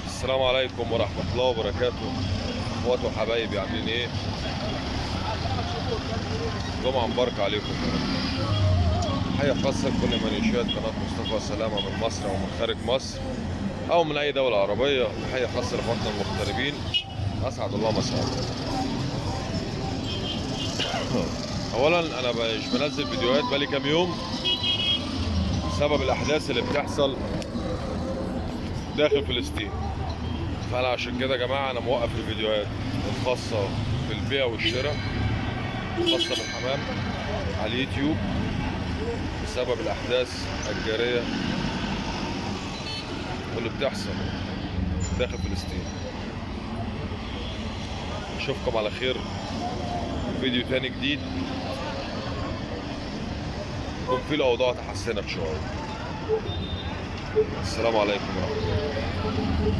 السلام عليكم ورحمة الله وبركاته. اخواتي وحبايبي عاملين ايه؟ جمعة مباركة عليكم. تحية خاصة لكل من يشاهد قناة مصطفى سلامة من مصر أو من خارج مصر أو من أي دولة عربية. تحية خاصة لإخواتنا المغتربين، أسعد الله مساءكم. أولا أنا مش بنزل فيديوهات بقالي كام يوم بسبب الأحداث اللي بتحصل داخل فلسطين. فأنا عشان كده يا جماعة أنا موقف الفيديوهات الخاصة بالبيع والشراء الخاصة بالحمام على اليوتيوب بسبب الأحداث الجارية واللي بتحصل داخل فلسطين. أشوفكم على خير في فيديو تاني جديد يكون فيه الأوضاع تحسنت شوية. السلام عليكم ورحمة الله.